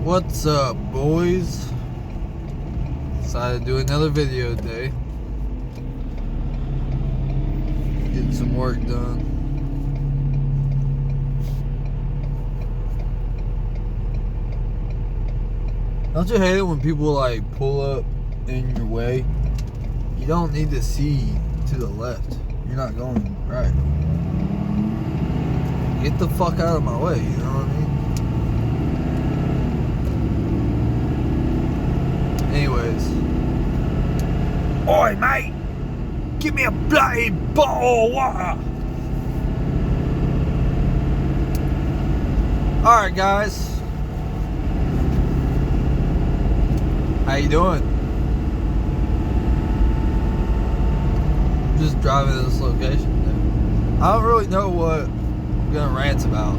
What's up, boys? Decided to do another video today. Getting some work done. Don't you hate it when people like pull up in your way? You don't need to see to the left. You're not going right. Get the fuck out of my way, you know what I mean? Anyways. Oi, mate! Give me a bloody bottle of water! Alright, guys. How you doing? I'm just driving to this location. I don't really know what I'm gonna rant about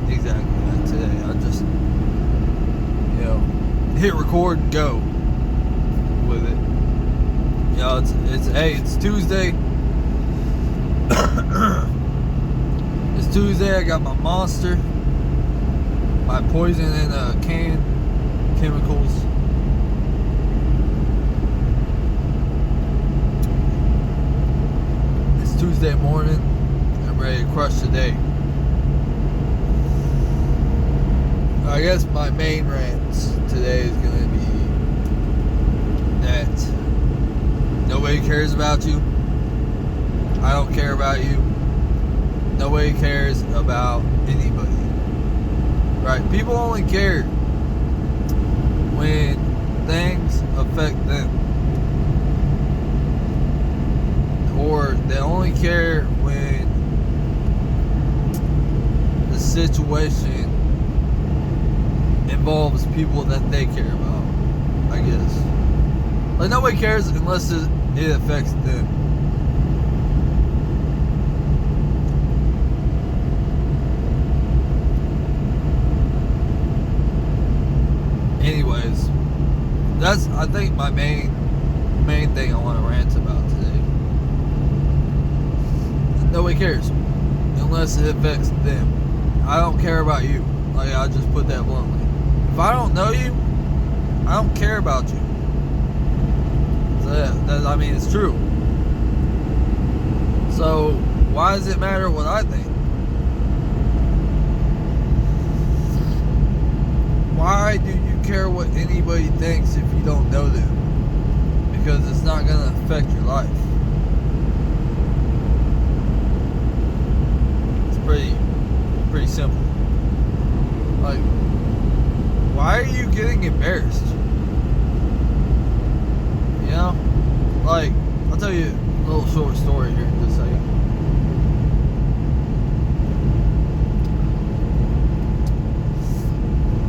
exactly today. I just, hit record and go with it. It's Tuesday. It's Tuesday. I got my Monster, my poison in a can, chemicals. It's Tuesday morning. I'm ready to crush the day. I guess my main rants today is going to be that nobody cares about you. I don't care about you. Nobody cares about anybody. Right? People only care when things affect them. Or they only care when the situation involves people that they care about, I guess. Like, nobody cares unless it affects them. Anyways, that's, I think, my main thing I want to rant about today. Nobody cares unless it affects them. I don't care about you. Like, I just put that bluntly. If I don't know you, I don't care about you. I mean, it's true. So, why does it matter what I think? Why do you care what anybody thinks if you don't know them? Because it's not going to affect your life. It's pretty simple. Like, why are you getting embarrassed? You know? Like, I'll tell you a little short story here in just a second.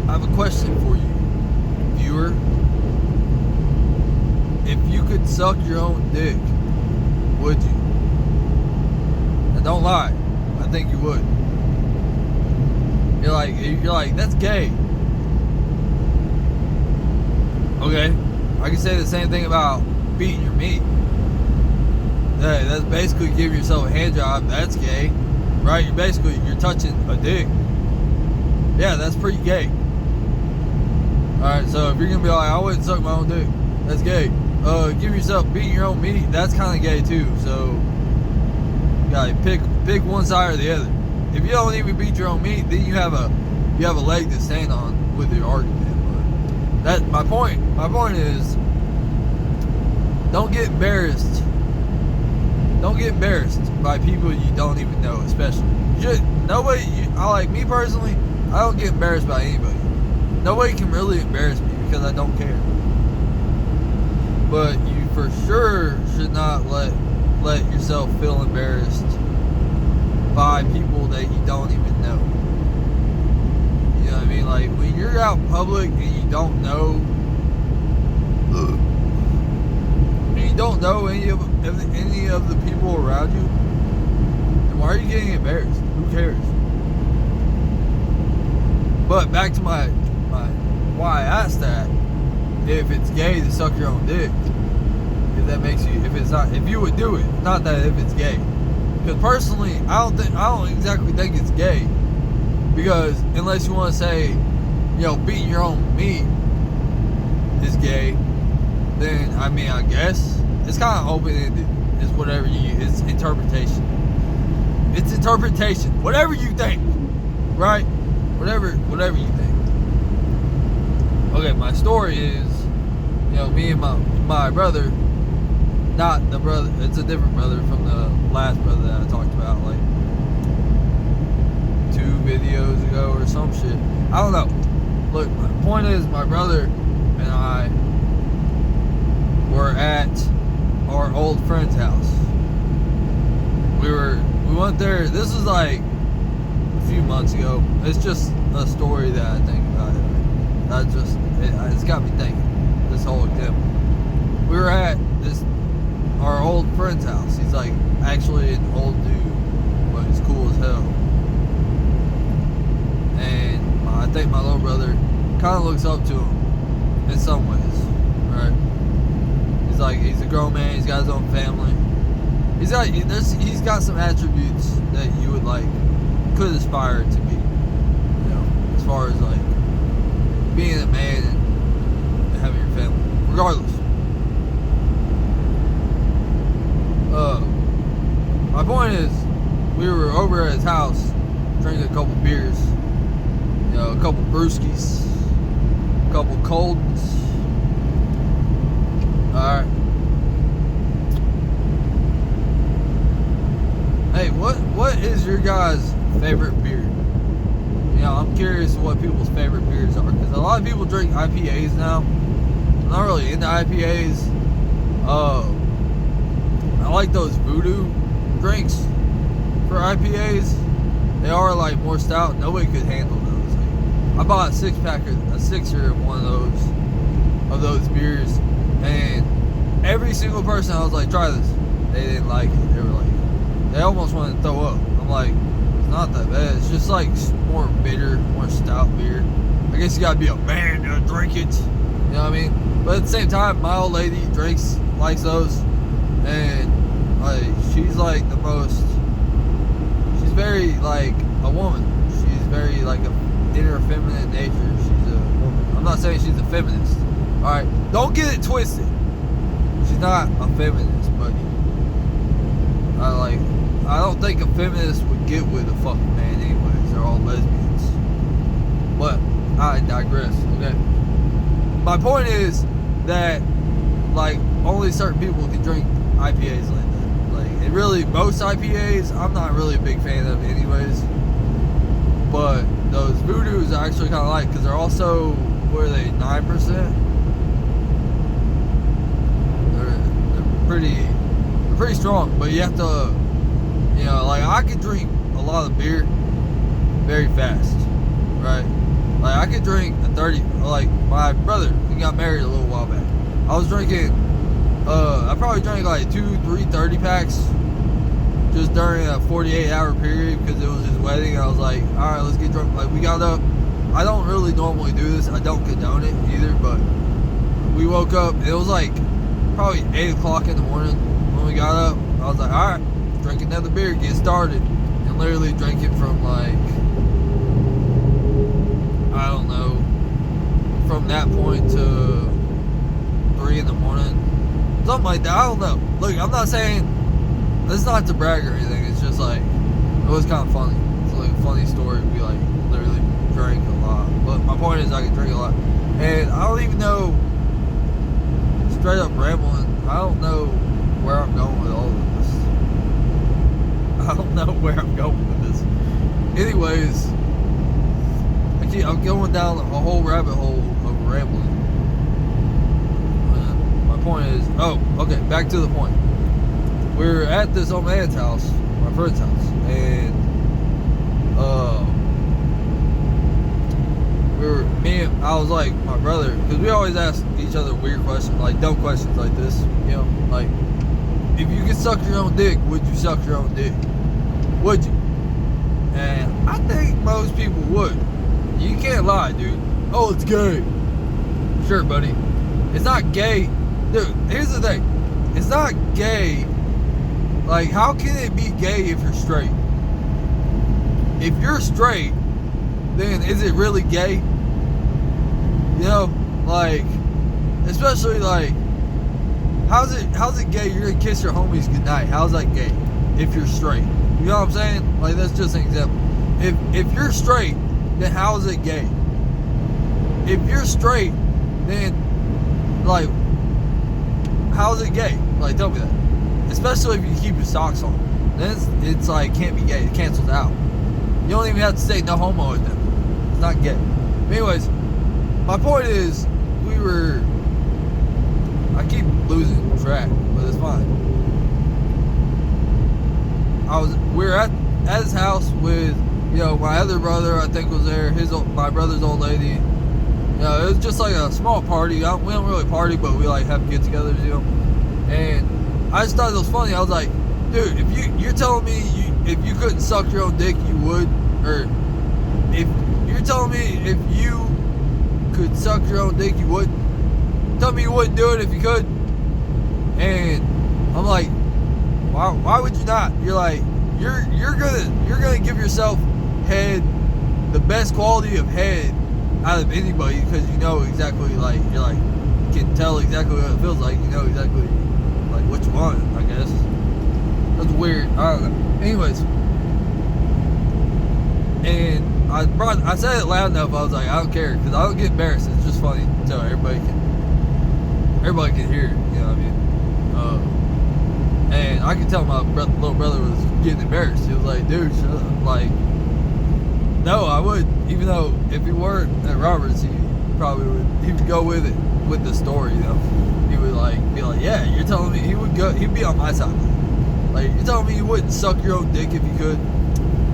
I have a question for you, viewer. If you could suck your own dick, would you? And don't lie. I think you would. You're like, that's gay. Okay, I can say the same thing about beating your meat. Hey, that's basically giving yourself a hand job. That's gay, right? You're touching a dick. Yeah, that's pretty gay. All right, so if you're gonna be like, I wouldn't suck my own dick, that's gay. Give yourself beating your own meat. That's kind of gay too. So, you gotta pick one side or the other. If you don't even beat your own meat, then you have a leg to stand on with your argument. But my point is, don't get embarrassed. Don't get embarrassed by people you don't even know, especially. Me personally, I don't get embarrassed by anybody. Nobody can really embarrass me because I don't care. But you for sure should not let yourself feel embarrassed by people that you don't even know. You know what I mean? Like, when you're out in public and you don't know any of the people around you, then why are you getting embarrassed? Who cares? But back to my why I asked that, if it's gay to suck your own dick, if that makes you, if you would do it, not that if it's gay. Because personally, I don't exactly think it's gay. Because unless you want to say, beating your own meat is gay, then I mean, I guess it's kind of open-ended. It's whatever it's interpretation. It's interpretation. Whatever you think, right? Whatever you think. Okay, my story is, me and my brother, not the brother, it's a different brother from the last brother that I talked about, like 2 videos ago or some shit. I don't know. Look, my point is, my brother and I were at our old friend's house. We went there. This was like a few months ago. It's just a story that I think about it. It's got me thinking. This whole example. We were at our old friend's house. He's like actually an old dude, but he's cool as hell. And I think my little brother kind of looks up to him in some ways, right? He's a grown man. He's got his own family. He's got some attributes that you would could aspire to be, as far as being a man and having your family. Regardless, my point is, we were over at his house drinking a couple beers, a couple brewskis, a couple coldens. Alright. Hey, what is your guys' favorite beer? I'm curious what people's favorite beers are, because a lot of people drink IPAs now. I'm not really into IPAs. I like those voodoo drinks for IPAs. They are more stout. Nobody could handle those. I bought a 6-er of one of those beers, and every single person I was like, try this. They didn't like it. They almost wanted to throw up. I'm like, it's not that bad. It's just more bitter, more stout beer. I guess you gotta be a man to drink it. You know what I mean? But at the same time, my old lady likes those, and she's the most. She's very a woman. She's very a inner feminine nature. She's a woman. I'm not saying she's a feminist. All right, don't get it twisted. She's not a feminist, buddy. I don't think a feminist would get with a fucking man anyways. They're all lesbians. But I digress, okay? My point is that only certain people can drink IPAs like that. And really most IPAs I'm not really a big fan of anyways. But those voodoos I actually kinda like, because they're also, what are they, 9%? They're pretty strong, but you have to, I could drink a lot of beer very fast, right? I could drink a 30, my brother, he got married a little while back. I was drinking, I probably drank 2-3 30 packs just during a 48-hour period, because it was his wedding. I was like, alright, let's get drunk. We got up. I don't really normally do this. I don't condone it either, but we woke up. It was probably 8 o'clock in the morning when we got up. I was like, alright, drink another beer, get started. And literally drank it from I don't know, from that point to 3 in the morning. Something like that. I don't know. Look, I'm not saying, it's not to brag or anything. It's just it was kind of funny. It's a funny story. We literally drank a lot. But my point is I can drink a lot. And I don't even know, straight up rambling, I don't know where I'm going with all of this. I don't know where I'm going with this. Anyways, I'm going down a whole rabbit hole of rambling. My point is, okay, back to the point. We're at this old man's house, my friend's house, and I was like, my brother, because we always ask each other weird questions, dumb questions like this, if you could suck your own dick, would you suck your own dick? Would you? And I think most people would. You can't lie, dude. Oh, it's gay. Sure, buddy. It's not gay. Dude, here's the thing. It's not gay. How can it be gay if you're straight? If you're straight, then is it really gay? You know, like, especially like, how's it gay? You're gonna kiss your homies goodnight. How's that gay? If you're straight, you know what I'm saying? Like, that's just an example. If you're straight, then how is it gay? If you're straight, then like, how is it gay? Like, tell me that. Especially if you keep your socks on, then it's like, can't be gay. It cancels out. You don't even have to say no homo with them. It's not gay. But anyways, my point is, I keep losing track, but it's fine. We were at his house with, you know, my other brother, I think, was there. My brother's old lady. You know, it was just like a small party. We don't really party, but we like have get-togethers, you know. And I just thought it was funny. I was like, dude, if you're telling me if you couldn't suck your own dick, you would, or if you're telling me if you could suck your own dick, you would. Tell me you wouldn't do it if you could. And I'm like, why would you not? You're like, you're gonna give yourself head, the best quality of head out of anybody, because you know exactly, like, you're like, you can tell exactly what it feels like. You know exactly like what you want, I guess. That's weird. I don't know. Anyways, and I said it loud enough. I was like, I don't care, because I don't get embarrassed. It's just funny, so everybody can hear it. You know what I mean? And I could tell my little brother was getting embarrassed. He was like, dude, shut up. Like, no, I would. Even though if he weren't at Roberts, he probably would. He would go with it, with the story. You know, he would like be like, yeah, you're telling me he would go. He'd be on my side. Like, you're telling me you wouldn't suck your own dick if you could?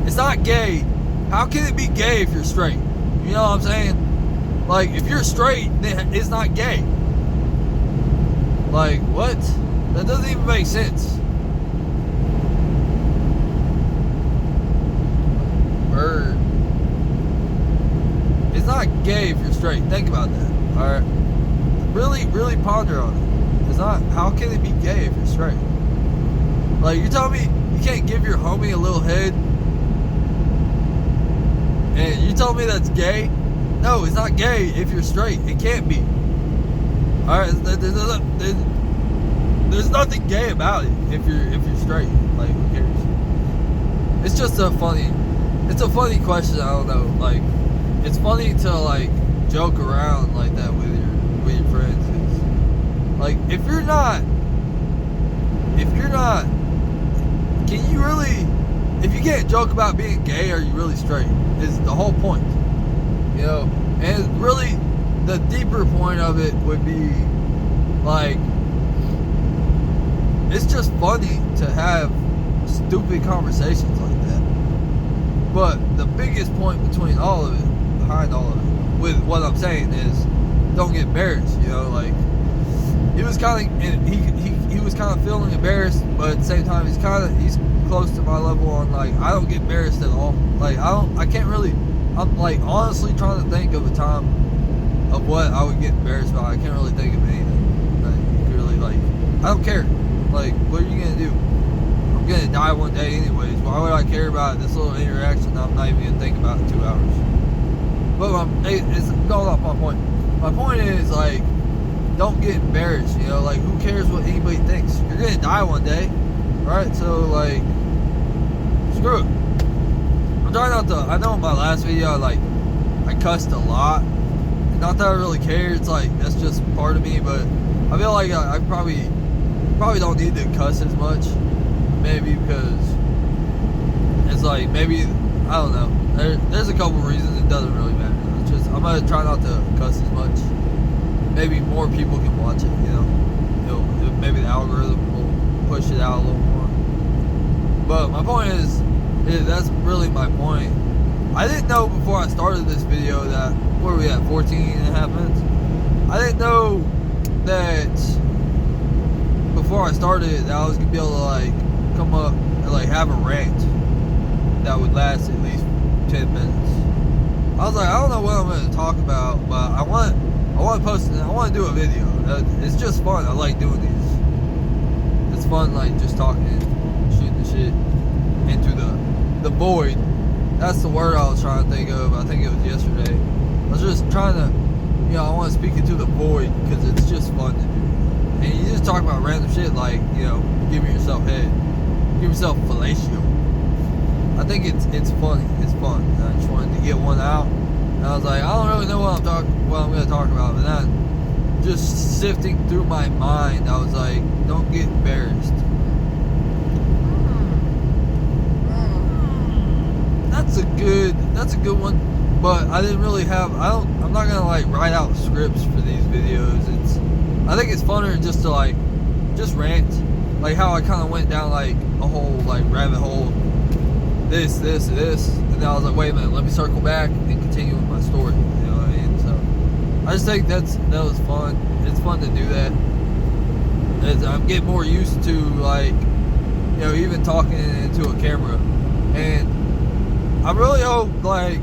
It's not gay. How can it be gay if you're straight? You know what I'm saying? Like, if you're straight, then it's not gay. Like, what? That doesn't even make sense. Or, it's not gay if you're straight. Think about that. Alright? Really, really ponder on it. It's not, how can it be gay if you're straight? Like, you're telling me you can't give your homie a little head? And you telling me that's gay? No, it's not gay if you're straight. It can't be. Alright, there's nothing gay about it if you're straight. Like, who cares? It's just a funny question. I don't know. Like, it's funny to like joke around like that with your friends. It's, like, if you're not, can you really? If you can't joke about being gay, are you really straight? Is the whole point. You know, and really, the deeper point of it would be like, it's just funny to have stupid conversations like that. But the biggest point behind all of it, with what I'm saying is, don't get embarrassed. You know, like, he was kind of feeling embarrassed, but at the same time, he's close to my level on, like, I don't get embarrassed at all. Like, I'm like honestly trying to think of a time of what I would get embarrassed about. I can't really think of anything that you could really, like, I don't care. Like, what are you gonna do? I'm gonna die one day anyways. Why would I care about this little interaction I'm not even gonna think about in 2 hours? But it's going off my point. My point is, like, don't get embarrassed, you know? Like, who cares what anybody thinks? You're gonna die one day, right? So, like, screw it. I'm trying not to, I know in my last video, I cussed a lot. Not that I really care, it's like, that's just part of me, but I feel like I probably don't need to cuss as much. Maybe because it's like, maybe, I don't know. There's a couple reasons. It doesn't really matter. It's just, I'm gonna try not to cuss as much. Maybe more people can watch it, you know. Maybe the algorithm will push it out a little more. But my point is, that's really my point. I didn't know before I started this video that, where are we at, 14.5 minutes? I didn't know that before I started that I was gonna be able to like come up and like have a rant that would last at least 10 minutes. I was like, I don't know what I'm gonna talk about, but I want to post it. I want to do a video. It's just fun. I like doing these. It's fun, like, just talking, shooting the shit into the void. That's the word I was trying to think of. I think it was yesterday. I was just trying to you know, I want to speak into the void because it's just fun to do. And you just talk about random shit like, you know, giving yourself head, give yourself fellatio. I think it's funny. It's fun. And I just wanted to get one out. And I was like, I don't really know what I'm going to talk about. But then, just sifting through my mind, I was like, don't get embarrassed. That's a good one. But I didn't really have. I'm not gonna like write out scripts for these videos. I think it's funner just to like just rant, like how I kind of went down like a whole like rabbit hole. This, and then I was like, wait a minute, let me circle back and continue with my story. You know what I mean? So I just think that was fun. It's fun to do that. I'm getting more used to like, you know, even talking into a camera, and I really hope like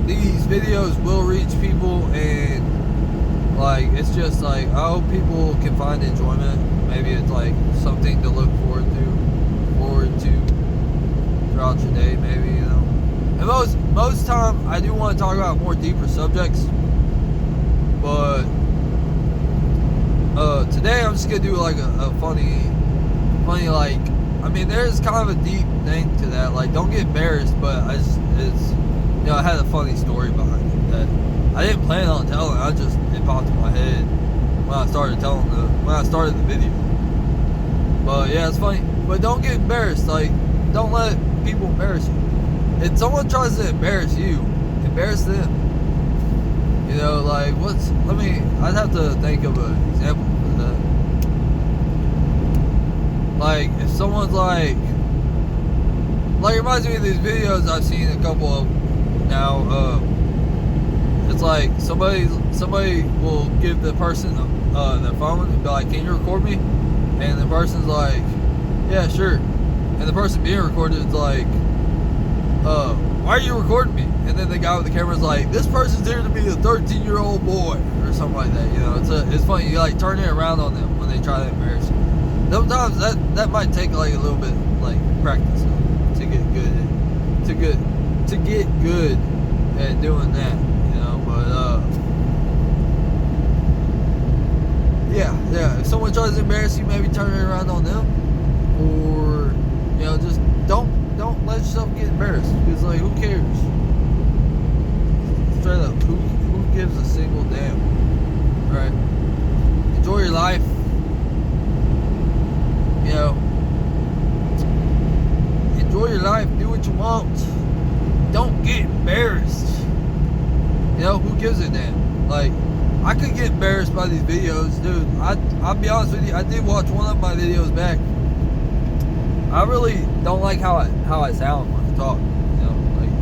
these videos will reach people, and like it's just like I hope people can find enjoyment. Maybe it's like something to look forward to throughout your day, maybe, you know. And most time I do want to talk about more deeper subjects, but today I'm just gonna do like a funny like, I mean, there's kind of a deep thing to that. Like, don't get embarrassed, but it's you know, I had a funny story behind it that I didn't plan on telling. It popped in my head when I started the video. But yeah, it's funny. But don't get embarrassed. Like, don't let people embarrass you. If someone tries to embarrass you, embarrass them. You know, like I'd have to think of an example for that. Like, if someone's like it reminds me of these videos I've seen a couple of now. It's like somebody will give the person their phone and be like, "Can you record me?" And the person's like, "Yeah, sure." And the person being recorded is like, "Why are you recording me?" And then the guy with the camera is like, "This person's here to be a 13-year-old boy," or something like that. You know, it's funny. You like turn it around on them when they try to embarrass you. Sometimes that might take like a little bit like practice to get good at doing that. You know, but yeah. If someone tries to embarrass you, maybe turn it around on them, or you know, just don't let yourself get embarrassed. Because like, who cares? Straight up, who gives a single damn? All right, enjoy your life. You know, enjoy your life. Do what you want. Don't get embarrassed. You know, who gives a damn? Like, I could get embarrassed by these videos, dude. I'll be honest with you. I did watch one of my videos back. I really don't like how I sound when I talk. You know, like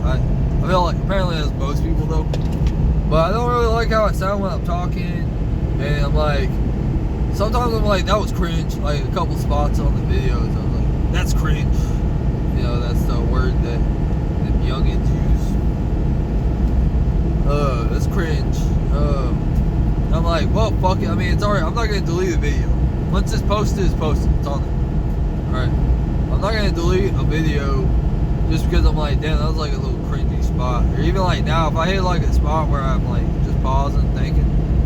I feel like apparently that's most people though. But I don't really like how I sound when I'm talking, and I'm like, sometimes I'm like, that was cringe. Like a couple spots on the videos, I was like, that's cringe. You know, that's the word that youngins use. That's cringe. I'm like, well, fuck it. I mean, it's alright. I'm not gonna delete the video. Once it's posted, it's posted. It's on there. Alright. I'm not gonna delete a video just because I'm like, damn, that was like a little cringy spot. Or even like now, if I hit like a spot where I'm like just pausing, thinking,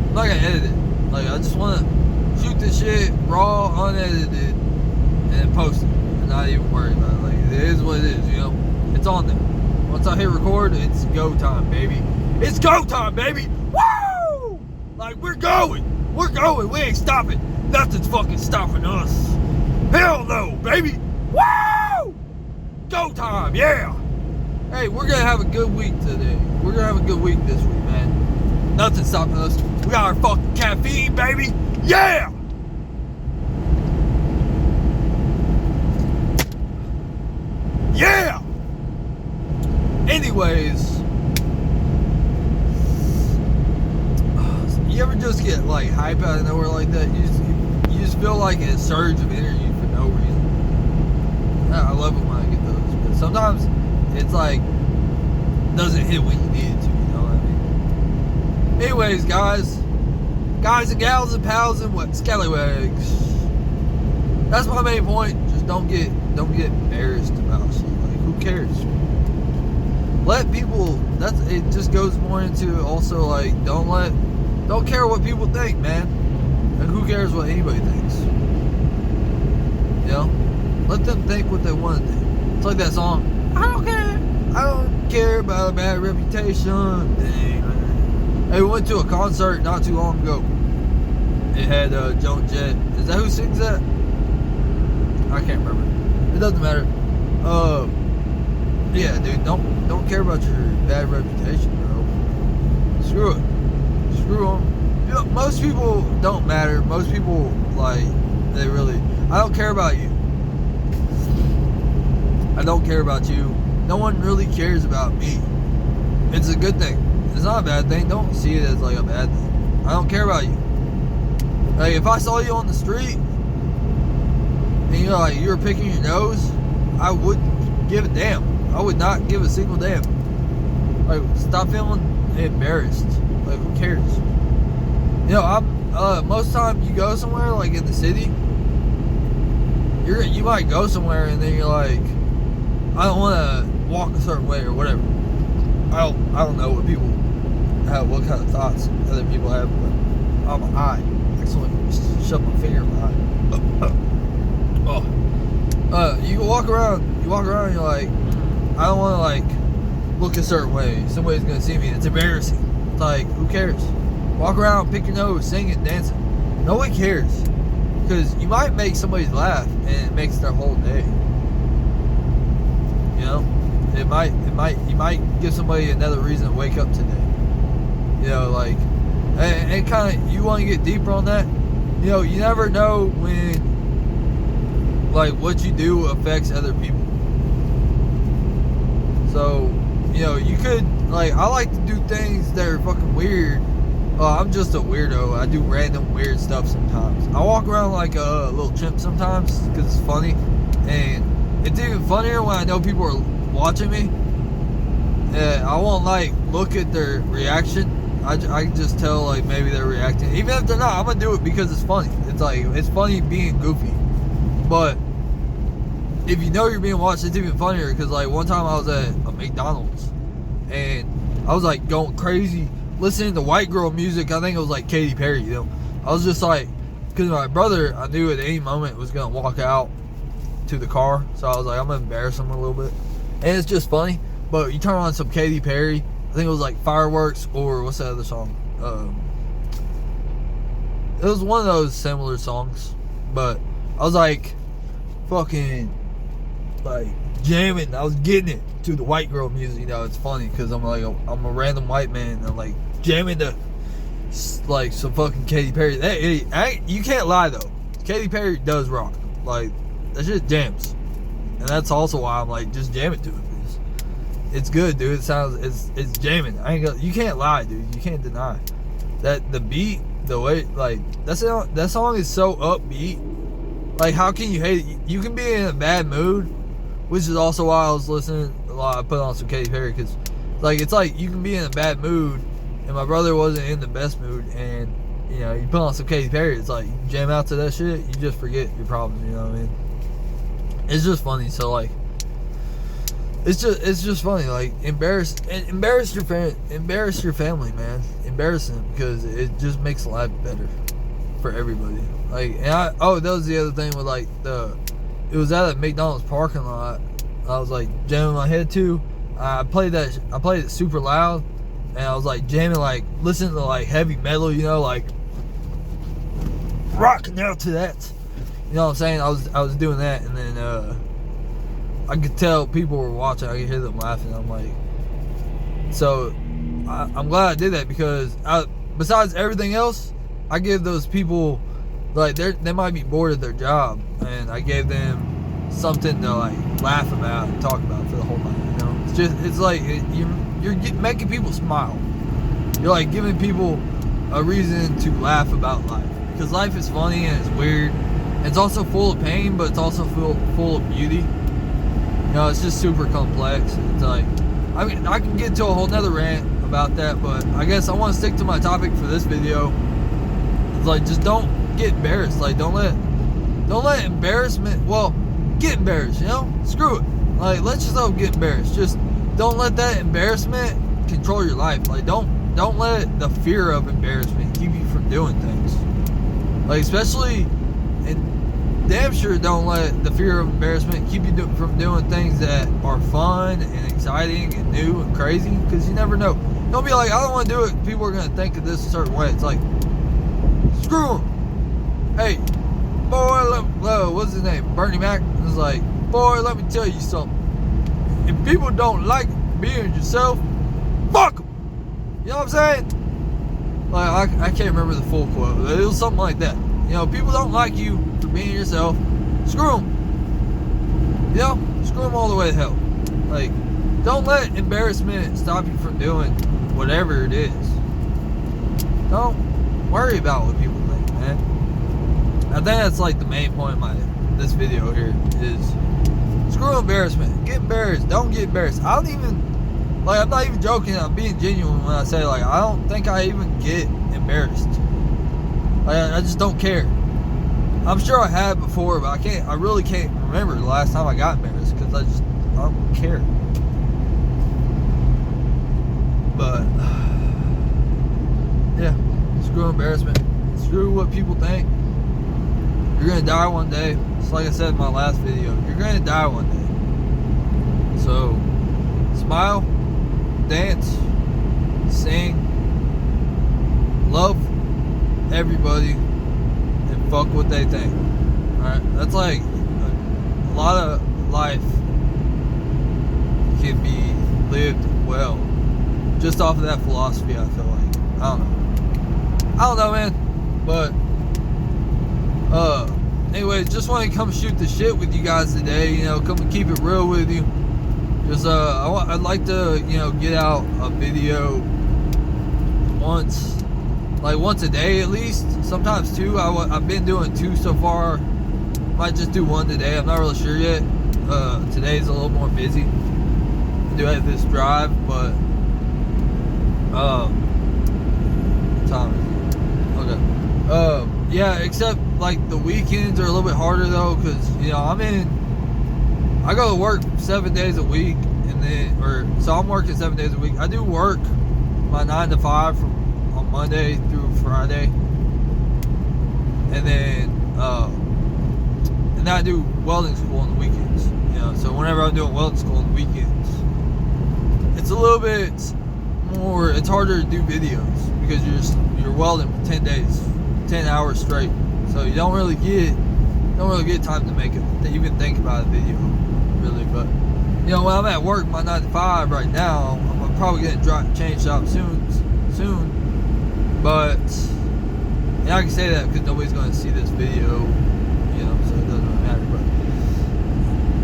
I'm not gonna edit it. Like, I just wanna shoot this shit raw, unedited, and then post it. And not even worry about it. Like, it is what it is, you know? It's on there. Once I hit record, it's go time, baby. It's go time, baby! Woo! Like, we're going! We ain't stopping! Nothing's fucking stopping us! Hell no, baby! Woo! Go time, yeah! Hey, we're gonna have a good week today. We're gonna have a good week this week, man. Nothing's stopping us. We got our fucking caffeine, baby! Yeah! Yeah! Anyways, you ever just get like hype out of nowhere like that? You just feel like a surge of energy for no reason. I love it when I get those, but sometimes it's like doesn't hit when you need it to. You know what I mean? Anyways, guys and gals and pals and what scallywags. That's my main point. Just don't get embarrassed about shit. Like, who cares? Let people. It just goes more into also like don't let Don't care what people think, man. And who cares what anybody thinks? You know? Let them think what they want to think. It's like that song, I don't care. I don't care about a bad reputation. Dang. Hey, we went to a concert not too long ago. It had Joan Jett. Is that who sings that? I can't remember. It doesn't matter. Yeah, dude, don't care about your bad reputation, bro. Screw it. Screw them. You know, most people don't matter. Most people, like, they really... I don't care about you. I don't care about you. No one really cares about me. It's a good thing. It's not a bad thing. Don't see it as, like, a bad thing. I don't care about you. Like, if I saw you on the street and you know, like, you were picking your nose, I wouldn't give a damn. I would not give a single damn. Like, stop feeling embarrassed. Like, who cares? You know, most time you go somewhere, like in the city, you might go somewhere and then you're like, I don't want to walk a certain way or whatever. I don't know what people have, what kind of thoughts other people have, but I'm an eye. Excellent. Shove my finger in my eye. You walk around and you're like, I don't want to like look a certain way. Somebody's gonna see me. It's embarrassing. It's like, who cares? Walk around, pick your nose, sing it, dance it. No one cares, because you might make somebody laugh and it makes their whole day. You know, you might give somebody another reason to wake up today. You know, like, and kind of, you want to get deeper on that. You know, you never know when, like, what you do affects other people. So, you know, you could, like, I like to do things that are fucking weird. I'm just a weirdo. I do random weird stuff sometimes. I walk around like a little chimp sometimes because it's funny. And it's even funnier when I know people are watching me. I won't, like, look at their reaction. I can just tell, like, maybe they're reacting. Even if they're not, I'm going to do it because it's funny. It's like, it's funny being goofy. But if you know you're being watched, it's even funnier, because, like, one time I was at a McDonald's and I was, like, going crazy listening to white girl music. I think it was like Katy Perry, you know. I was just like, because my brother, I knew at any moment was going to walk out to the car, so I was like, I'm going to embarrass him a little bit. And it's just funny. But you turn on some Katy Perry, I think it was like Fireworks, or what's that other song? It was one of those similar songs. But I was like, fucking, like, jamming. I was getting it to the white girl music. You know, it's funny because I'm like, I'm a random white man. And I'm like jamming to, like, some fucking Katy Perry. You can't lie though. Katy Perry does rock. Like, that shit jams. And that's also why I'm like, just jam it to it. It's good, dude. It sounds, it's jamming. You can't lie, dude. You can't deny that the beat, the way, like, that song is so upbeat. Like, how can you hate it? You can be in a bad mood, which is also why I was listening a lot. I put on some Katy Perry, because, like, it's like you can be in a bad mood, and my brother wasn't in the best mood, and, you know, you put on some Katy Perry, it's like, you jam out to that shit, you just forget your problems, you know what I mean? It's just funny. So, like, it's just funny. Like, embarrass your family, man. Embarrass them, because it just makes life better for everybody. Like, and that was the other thing with, like, it was at a McDonald's parking lot. I was like jamming my head to. I played it super loud, and I was like jamming, like listening to like heavy metal, you know, like rocking out to that. You know what I'm saying? I was doing that, and then I could tell people were watching. I could hear them laughing. I'm like, so I'm glad I did that, because besides everything else, I give those people, like, they might be bored of their job, and I gave them something to, like, laugh about and talk about for the whole night. You know, it's like you're making people smile. You're like giving people a reason to laugh about life, because life is funny and it's weird. It's also full of pain, but it's also full of beauty. You know, it's just super complex. It's like, I mean, I can get into a whole nother rant about that, but I guess I want to stick to my topic for this video. It's like, just don't get embarrassed. Like, don't let embarrassment, well, get embarrassed, you know? Screw it. Like, let yourself get embarrassed. Just don't let that embarrassment control your life. Like, don't don't let the fear of embarrassment keep you from doing things. Like, especially, and damn sure don't let the fear of embarrassment keep you from doing things that are fun and exciting and new and crazy, because you never know. Don't be like, I don't want to do it. People are going to think of this a certain way. It's like, screw them. Hey, boy, what's his name? Bernie Mac. It's like, boy, let me tell you something. If people don't like being yourself, fuck them. You know what I'm saying? Like, I can't remember the full quote. It was something like that. You know, people don't like you for being yourself. Screw them. You know, screw them all the way to hell. Like, don't let embarrassment stop you from doing whatever it is. Don't worry about what people think, man. I think that's like the main point of this video here is screw embarrassment. Get embarrassed. Don't get embarrassed. I don't even, like, I'm not even joking. I'm being genuine when I say, like, I don't think I even get embarrassed. Like, I just don't care. I'm sure I have before, but I really can't remember the last time I got embarrassed, because I don't care. But yeah, screw embarrassment. Screw what people think. You're gonna die one day. Just like I said in my last video, you're gonna die one day. So smile, dance, sing, love everybody, and fuck what they think. Alright? That's like a lot of life can be lived well just off of that philosophy, I feel like. I don't know, man. But anyways, just want to come shoot the shit with you guys today. You know, come and keep it real with you. Just I'd like to, you know, get out a video once a day at least. Sometimes two. I've been doing two so far. Might just do one today. I'm not really sure yet. Today's a little more busy. I do have this drive, but what time is it? Okay. Yeah, except like the weekends are a little bit harder though, because, you know, I go to work 7 days a week, and then, so I'm working 7 days a week. I do work my 9 to 5 on Monday through Friday, and then I do welding school on the weekends. You know, so whenever I'm doing welding school on the weekends, it's a little bit more. It's harder to do videos because you're welding for 10 days, 10 hours straight. So you don't really get time to make it, to even think about a video, really. But, you know, when I'm at work, my 9 to 5 right now, I'm probably gonna change jobs soon. But, and I can say that because nobody's gonna see this video, you know, so it doesn't really matter.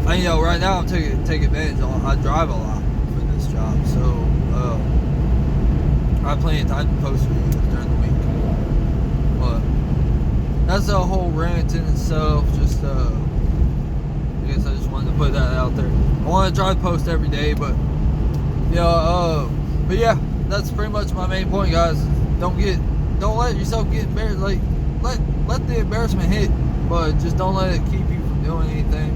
But, you know, right now I'm taking advantage. I drive a lot for this job, so I have plenty of time to post videos during the week. But that's a whole rant in itself. Just I guess I just wanted to put that out there. I want to try to post every day, but but yeah, that's pretty much my main point, guys. Don't let yourself get embarrassed. Like, let the embarrassment hit, but just don't let it keep you from doing anything.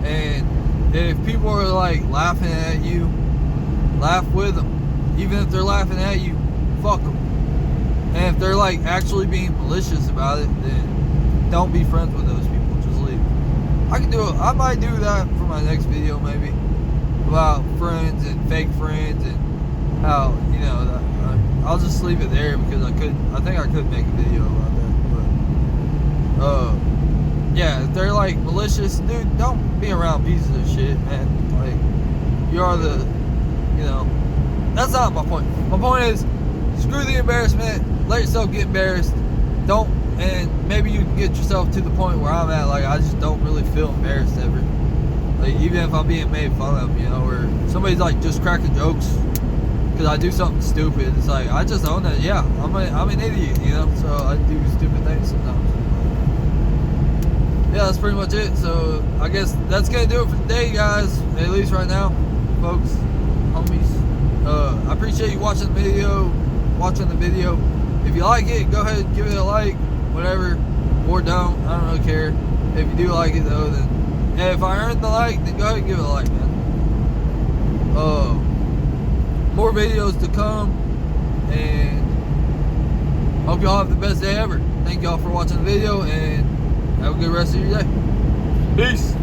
And if people are like laughing at you, laugh with them. Even if they're laughing at you, fuck them. And if they're like actually being malicious about it, then don't be friends with those people. Just leave. I might do that for my next video, maybe, about friends and fake friends, and how, you know, that I'll just leave it there, because I think I could make a video about that. But yeah, if they're like malicious, dude, don't be around pieces of shit, man. Like, you are the, you know, that's not my point. My point is, screw the embarrassment. Let yourself get embarrassed. And maybe you can get yourself to the point where I'm at. Like, I just don't really feel embarrassed ever. Like, even if I'm being made fun of, you know, or somebody's like just cracking jokes because I do something stupid. It's like, I just own that. Yeah, I'm an idiot, you know. So I do stupid things sometimes. Yeah, that's pretty much it. So I guess that's gonna do it for today, guys. At least right now, folks, homies. I appreciate you watching the video. If you like it, go ahead and give it a like, whatever, or don't. I don't really care. If you do like it though, then if I earned the like, then go ahead and give it a like, man. More videos to come, And hope y'all have the best day ever. Thank y'all for watching the video, and have a good rest of your day. Peace.